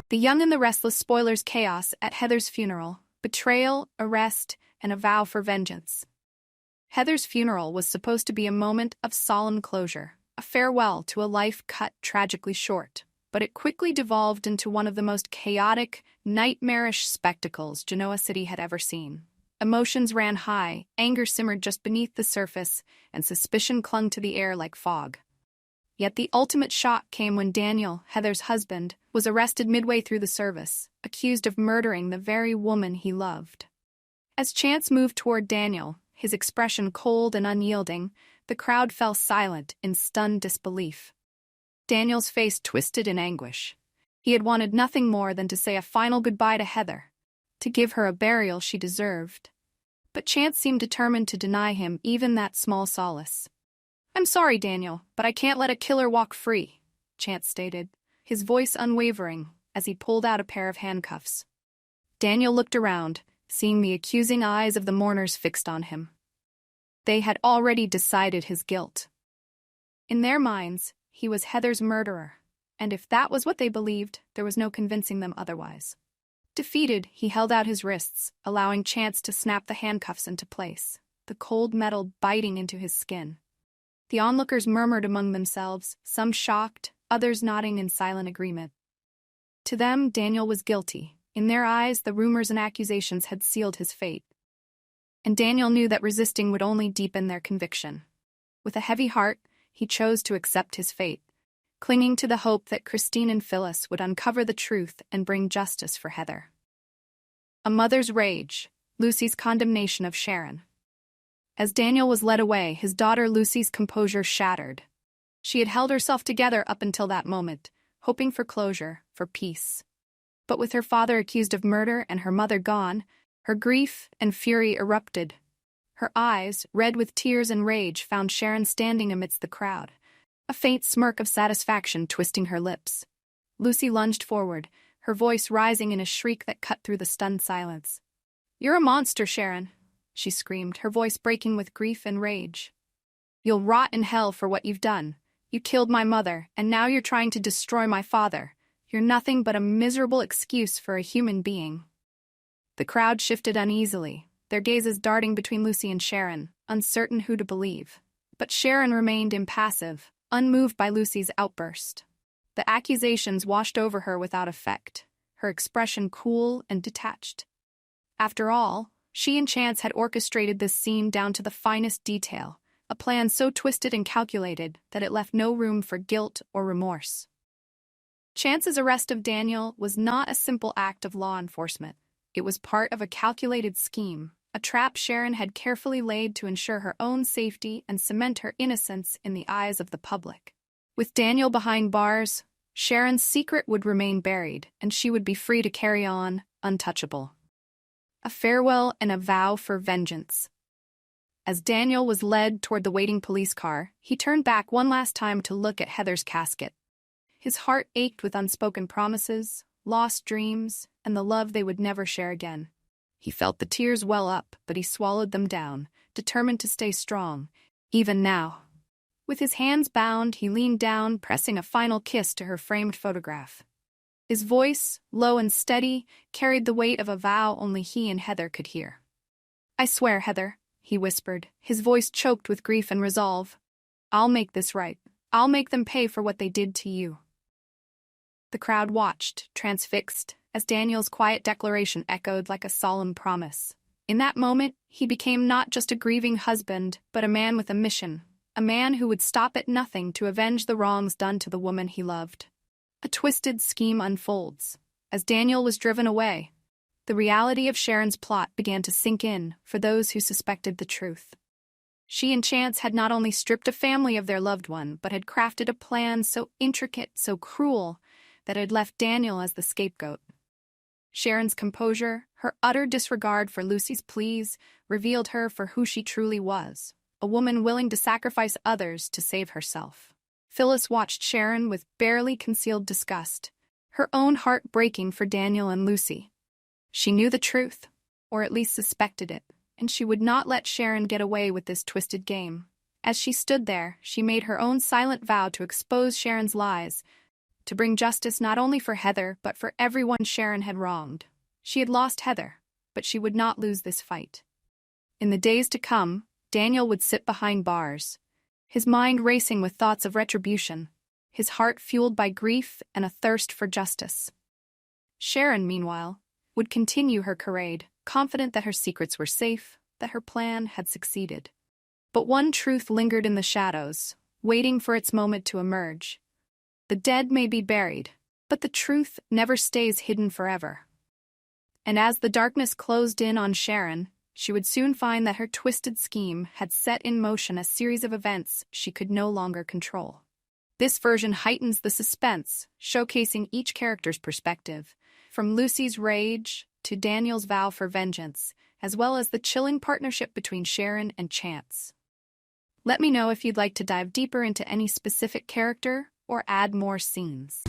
The Young and the Restless spoilers chaos at Heather's funeral, betrayal, arrest, and a vow for vengeance. Heather's funeral was supposed to be a moment of solemn closure, a farewell to a life cut tragically short, but it quickly devolved into one of the most chaotic, nightmarish spectacles Genoa City had ever seen. Emotions ran high, anger simmered just beneath the surface, and suspicion clung to the air like fog. Yet the ultimate shock came when Daniel, Heather's husband, was arrested midway through the service, accused of murdering the very woman he loved. As Chance moved toward Daniel, his expression cold and unyielding, the crowd fell silent in stunned disbelief. Daniel's face twisted in anguish. He had wanted nothing more than to say a final goodbye to Heather, to give her a burial she deserved. But Chance seemed determined to deny him even that small solace. "I'm sorry, Daniel, but I can't let a killer walk free," Chance stated, his voice unwavering as he pulled out a pair of handcuffs. Daniel looked around, seeing the accusing eyes of the mourners fixed on him. They had already decided his guilt. In their minds, he was Heather's murderer, and if that was what they believed, there was no convincing them otherwise. Defeated, he held out his wrists, allowing Chance to snap the handcuffs into place, the cold metal biting into his skin. The onlookers murmured among themselves, some shocked, others nodding in silent agreement. To them, Daniel was guilty. In their eyes, the rumors and accusations had sealed his fate. And Daniel knew that resisting would only deepen their conviction. With a heavy heart, he chose to accept his fate, clinging to the hope that Christine and Phyllis would uncover the truth and bring justice for Heather. A mother's rage, Lucy's condemnation of Sharon. As Daniel was led away, his daughter Lucy's composure shattered. She had held herself together up until that moment, hoping for closure, for peace. But with her father accused of murder and her mother gone, her grief and fury erupted. Her eyes, red with tears and rage, found Sharon standing amidst the crowd, a faint smirk of satisfaction twisting her lips. Lucy lunged forward, her voice rising in a shriek that cut through the stunned silence. "You're a monster, Sharon," she screamed, her voice breaking with grief and rage. "You'll rot in hell for what you've done. You killed my mother, and now you're trying to destroy my father. You're nothing but a miserable excuse for a human being." The crowd shifted uneasily, their gazes darting between Lucy and Sharon, uncertain who to believe. But Sharon remained impassive, unmoved by Lucy's outburst. The accusations washed over her without effect, her expression cool and detached. After all, she and Chance had orchestrated this scene down to the finest detail, a plan so twisted and calculated that it left no room for guilt or remorse. Chance's arrest of Daniel was not a simple act of law enforcement. It was part of a calculated scheme, a trap Sharon had carefully laid to ensure her own safety and cement her innocence in the eyes of the public. With Daniel behind bars, Sharon's secret would remain buried, and she would be free to carry on, untouchable. A farewell and a vow for vengeance. As Daniel was led toward the waiting police car, he turned back one last time to look at Heather's casket. His heart ached with unspoken promises, lost dreams, and the love they would never share again. He felt the tears well up, but he swallowed them down, determined to stay strong, even now. With his hands bound, he leaned down, pressing a final kiss to her framed photograph. His voice, low and steady, carried the weight of a vow only he and Heather could hear. "I swear, Heather," he whispered, his voice choked with grief and resolve, "I'll make this right. I'll make them pay for what they did to you." The crowd watched, transfixed, as Daniel's quiet declaration echoed like a solemn promise. In that moment, he became not just a grieving husband, but a man with a mission, a man who would stop at nothing to avenge the wrongs done to the woman he loved. A twisted scheme unfolds. As Daniel was driven away, the reality of Sharon's plot began to sink in for those who suspected the truth. She and Chance had not only stripped a family of their loved one, but had crafted a plan so intricate, so cruel, that had left Daniel as the scapegoat. Sharon's composure, her utter disregard for Lucy's pleas, revealed her for who she truly was, a woman willing to sacrifice others to save herself. Phyllis watched Sharon with barely concealed disgust, her own heart breaking for Daniel and Lucy. She knew the truth, or at least suspected it, and she would not let Sharon get away with this twisted game. As she stood there, she made her own silent vow to expose Sharon's lies, to bring justice not only for Heather but for everyone Sharon had wronged. She had lost Heather, but she would not lose this fight. In the days to come, Daniel would sit behind bars, his mind racing with thoughts of retribution, his heart fueled by grief and a thirst for justice. Sharon, meanwhile, would continue her charade, confident that her secrets were safe, that her plan had succeeded. But one truth lingered in the shadows, waiting for its moment to emerge. The dead may be buried, but the truth never stays hidden forever. And as the darkness closed in on Sharon, she would soon find that her twisted scheme had set in motion a series of events she could no longer control. This version heightens the suspense, showcasing each character's perspective, from Lucy's rage to Daniel's vow for vengeance, as well as the chilling partnership between Sharon and Chance. Let me know if you'd like to dive deeper into any specific character or add more scenes.